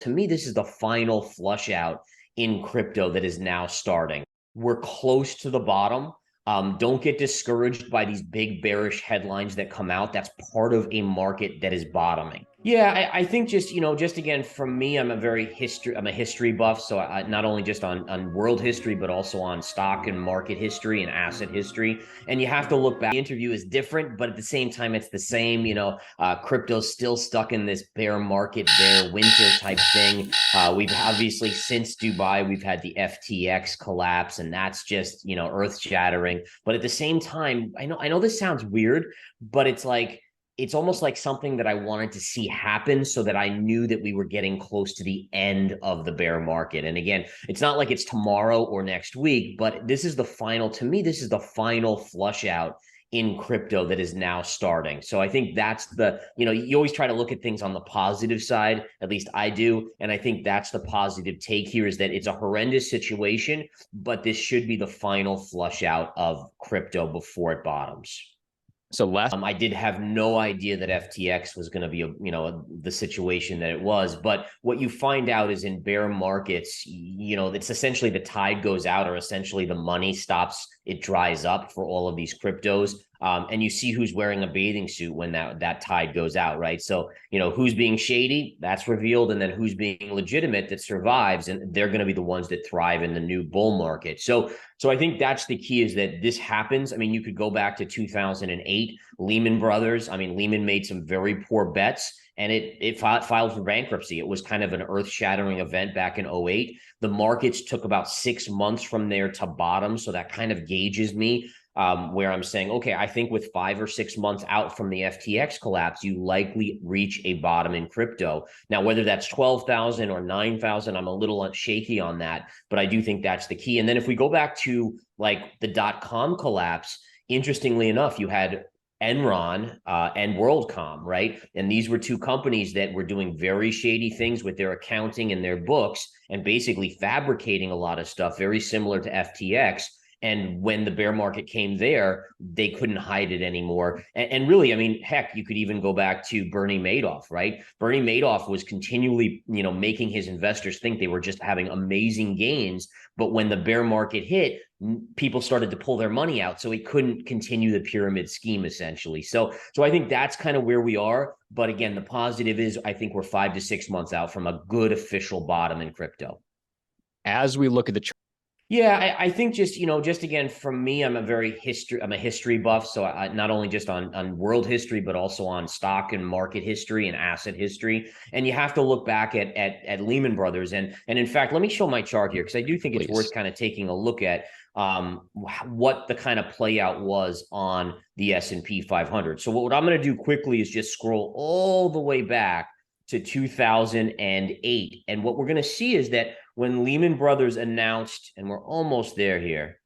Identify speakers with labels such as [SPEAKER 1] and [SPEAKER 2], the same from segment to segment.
[SPEAKER 1] to me, this is the final flush out in crypto that is now starting. We're close to the bottom. Don't get discouraged by these big bearish headlines that come out. That's part of a market that is bottoming. Yeah, I think just again, from me, I'm a history buff. So not only just on world history, but also on stock and market history and asset history. And you have to look back. The interview is different, but at the same time, it's the same. Crypto's still stuck in this bear market, bear winter type thing. We've obviously since Dubai, we've had the FTX collapse, and that's just, earth shattering. But at the same time, I know this sounds weird, but it's almost like something that I wanted to see happen so that I knew that we were getting close to the end of the bear market. And again, it's not like it's tomorrow or next week, but this is the final flush out in crypto that is now starting. So I think that's you always try to look at things on the positive side, at least I do. And I think that's the positive take here, is that it's a horrendous situation, but this should be the final flush out of crypto before it bottoms.
[SPEAKER 2] So
[SPEAKER 1] I did have no idea that FTX was going to be the situation that it was. But what you find out is in bear markets, it's essentially the tide goes out, or essentially the money stops, it dries up for all of these cryptos. And you see who's wearing a bathing suit when that tide goes out, right? So, who's being shady, that's revealed, and then who's being legitimate that survives, and they're going to be the ones that thrive in the new bull market. So I think that's the key, is that this happens. I mean, you could go back to 2008, Lehman Brothers. I mean, Lehman made some very poor bets, and it filed for bankruptcy. It was kind of an earth-shattering event back in 2008. The markets took about 6 months from there to bottom, so that kind of gauges me where I'm saying, okay, I think with 5 or 6 months out from the FTX collapse, you likely reach a bottom in crypto. Now, whether that's 12,000 or 9,000, I'm a little shaky on that, but I do think that's the key. And then if we go back to like the .com collapse, interestingly enough, you had Enron and WorldCom, right? And these were two companies that were doing very shady things with their accounting and their books, and basically fabricating a lot of stuff very similar to FTX. And when the bear market came there, they couldn't hide it anymore. And really, I mean, heck, you could even go back to Bernie Madoff, right? Bernie Madoff was continually, making his investors think they were just having amazing gains. But when the bear market hit, people started to pull their money out. So he couldn't continue the pyramid scheme, essentially. So I think that's kind of where we are. But again, the positive is I think we're 5 to 6 months out from a good official bottom in crypto.
[SPEAKER 2] As we look at the chart,
[SPEAKER 1] yeah, I think just again, from me, I'm a history buff. So I not only just on world history, but also on stock and market history and asset history. And you have to look back at Lehman Brothers. And in fact, let me show my chart here, because I do think it's worth kind of taking a look at what the kind of play out was on the S&P 500. So what I'm going to do quickly is just scroll all the way back to 2008. And what we're going to see is that when Lehman Brothers announced, and we're almost there here.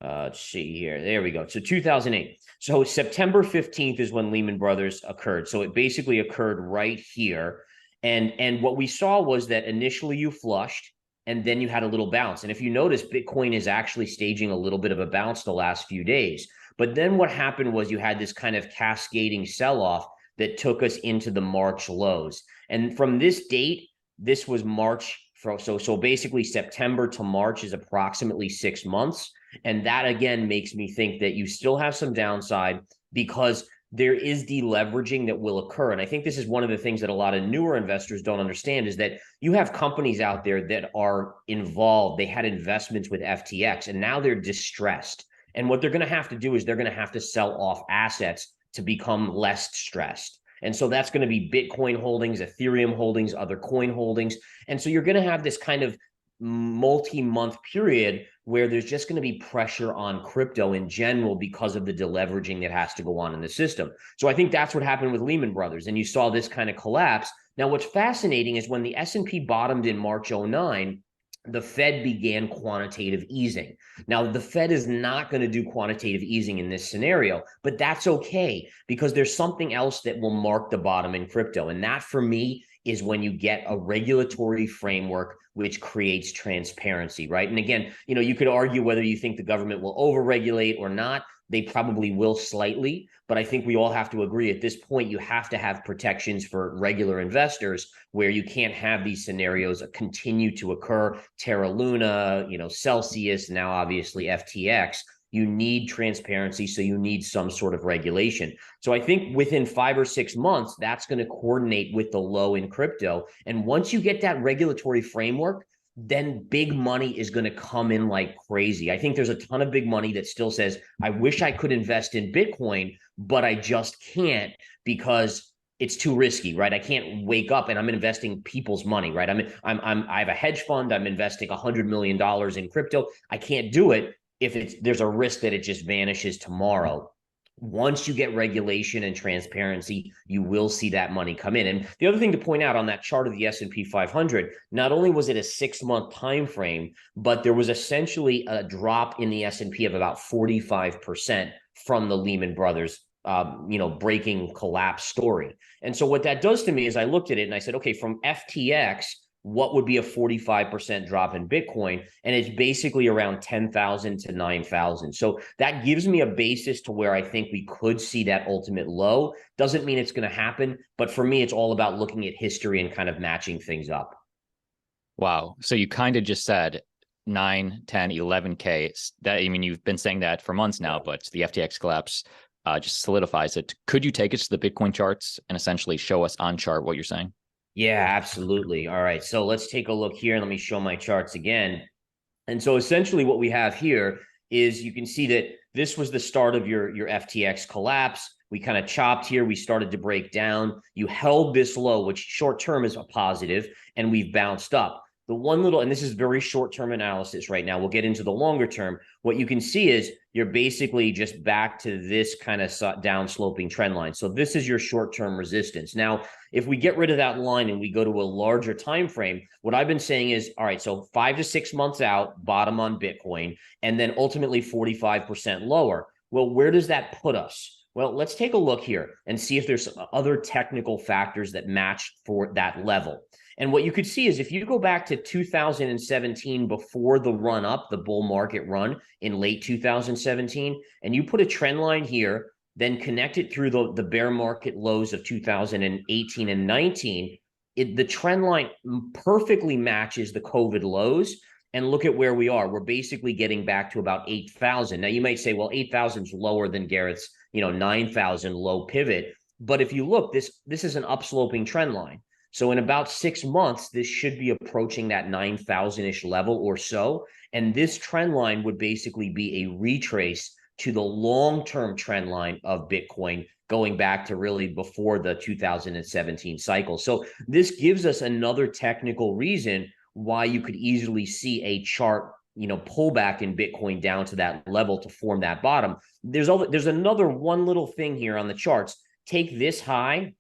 [SPEAKER 1] Let's see here. There we go. So 2008. So September 15th is when Lehman Brothers occurred. So it basically occurred right here. And what we saw was that initially you flushed, and then you had a little bounce. And if you notice, Bitcoin is actually staging a little bit of a bounce the last few days. But then what happened was you had this kind of cascading sell-off that took us into the March lows. And from this date, this was March. So basically September to March is approximately 6 months. And that again makes me think that you still have some downside, because there is deleveraging that will occur. And I think this is one of the things that a lot of newer investors don't understand, is that you have companies out there that are involved. They had investments with FTX, and now they're distressed. And what they're going to have to do is they're going to have to sell off assets to become less stressed. And so that's going to be Bitcoin holdings, Ethereum holdings, other coin holdings. And so you're going to have this kind of multi-month period where there's just going to be pressure on crypto in general because of the deleveraging that has to go on in the system. So I think that's what happened with Lehman Brothers. And you saw this kind of collapse. Now, what's fascinating is when the S&P bottomed in March 2009, the Fed began quantitative easing. Now, the Fed is not going to do quantitative easing in this scenario, but that's okay, because there's something else that will mark the bottom in crypto. And that, for me, is when you get a regulatory framework which creates transparency, right? And again, you could argue whether you think the government will overregulate or not, They probably will slightly, but I think we all have to agree at this point, you have to have protections for regular investors where you can't have these scenarios continue to occur. Terra Luna, Celsius, now obviously FTX. You need transparency, so you need some sort of regulation. So I think within 5 or 6 months, that's going to coordinate with the low in crypto. And once you get that regulatory framework, then big money is going to come in like crazy. I think there's a ton of big money that still says, I wish I could invest in Bitcoin, but I just can't because it's too risky, right? I can't wake up and I'm investing people's money, right? I have a hedge fund. I'm investing $100 million in crypto. I can't do it if there's a risk that it just vanishes tomorrow. Once you get regulation and transparency, you will see that money come in. And the other thing to point out on that chart of the S&P 500, not only was it a 6-month time frame, but there was essentially a drop in the S&P of about 45% from the Lehman Brothers breaking collapse story. And so what that does to me is I looked at it and I said, okay, from FTX, what would be a 45% drop in Bitcoin? And it's basically around 10,000 to 9,000. So that gives me a basis to where I think we could see that ultimate low. Doesn't mean it's going to happen, but for me, it's all about looking at history and kind of matching things up.
[SPEAKER 2] Wow. So you kind of just said 9, 10, 11K. That, I mean, you've been saying that for months now, but the FTX collapse just solidifies it. Could you take us to the Bitcoin charts and essentially show us on chart what you're saying?
[SPEAKER 1] Yeah, absolutely. All right. So let's take a look here and let me show my charts again. And so essentially what we have here is you can see that this was the start of your FTX collapse. We kind of chopped here. We started to break down. You held this low, which short term is a positive, and we've bounced up. The one little, and this is very short-term analysis right now. We'll get into the longer term. What you can see is you're basically just back to this kind of down sloping trend line. So this is your short-term resistance. Now, if we get rid of that line and we go to a larger time frame, what I've been saying is, all right, so 5 to 6 months out, bottom on Bitcoin, and then ultimately 45% lower. Well, where does that put us? Well, let's take a look here and see if there's some other technical factors that match for that level. And what you could see is if you go back to 2017, before the run up, the bull market run in late 2017, and you put a trend line here, then connect it through the bear market lows of 2018 and 19, the trend line perfectly matches the COVID lows. And look at where we are. We're basically getting back to about 8,000. Now, you might say, well, 8,000 is lower than Gareth's 9,000 low pivot. But if you look, this is an upsloping trend line. So in about 6 months, this should be approaching that 9,000-ish level or so. And this trend line would basically be a retrace to the long-term trend line of Bitcoin going back to really before the 2017 cycle. So this gives us another technical reason why you could easily see a chart pullback in Bitcoin down to that level to form that bottom. There's another one little thing here on the charts. Take this high,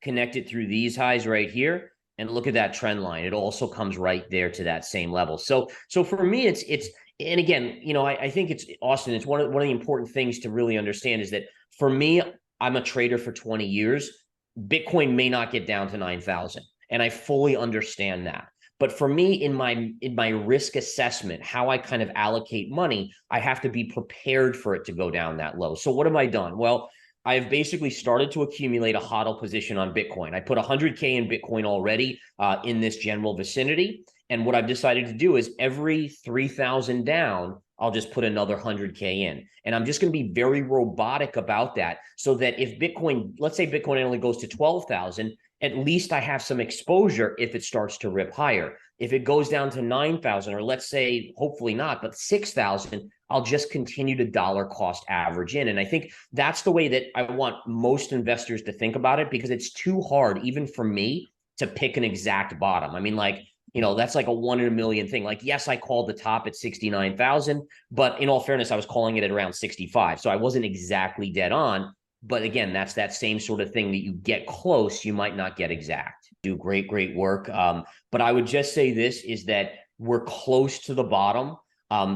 [SPEAKER 1] connect it through these highs right here, and look at that trend line. It also comes right there to that same level. So for me, it's and again, I think it's Austin. It's one of the important things to really understand is that for me, I'm a trader for 20 years. Bitcoin may not get down to 9,000, and I fully understand that. But for me, in my risk assessment, how I kind of allocate money, I have to be prepared for it to go down that low. So what have I done? Well, I've basically started to accumulate a HODL position on Bitcoin. I put 100K in Bitcoin already in this general vicinity. And what I've decided to do is every 3,000 down, I'll just put another 100K in. And I'm just going to be very robotic about that so that if Bitcoin, let's say Bitcoin only goes to 12,000, at least I have some exposure if it starts to rip higher. If it goes down to 9,000, or let's say, hopefully not, but 6,000, I'll just continue to dollar cost average in. And I think that's the way that I want most investors to think about it, because it's too hard, even for me, to pick an exact bottom. I mean, that's like a 1 in a million thing. Like, yes, I called the top at 69,000, but in all fairness, I was calling it at around 65. So I wasn't exactly dead on. But again, that's that same sort of thing that you get close, you might not get exact. Do great work. But I would just say this is that we're close to the bottom.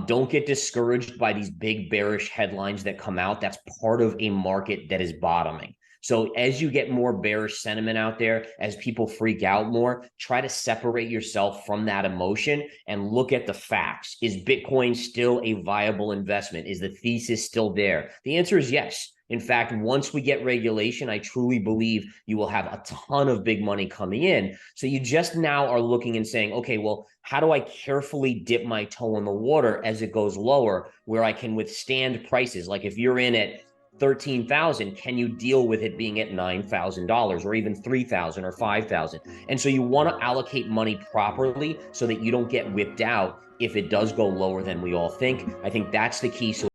[SPEAKER 1] Don't get discouraged by these big bearish headlines that come out. That's part of a market that is bottoming. So as you get more bearish sentiment out there, as people freak out more, try to separate yourself from that emotion and look at the facts. Is Bitcoin still a viable investment? Is the thesis still there? The answer is yes. In fact, once we get regulation, I truly believe you will have a ton of big money coming in. So you just now are looking and saying, okay, well, how do I carefully dip my toe in the water as it goes lower where I can withstand prices? Like if you're in at 13,000, can you deal with it being at $9,000 or even 3,000 or 5,000? And so you want to allocate money properly so that you don't get whipped out if it does go lower than we all think. I think that's the key. So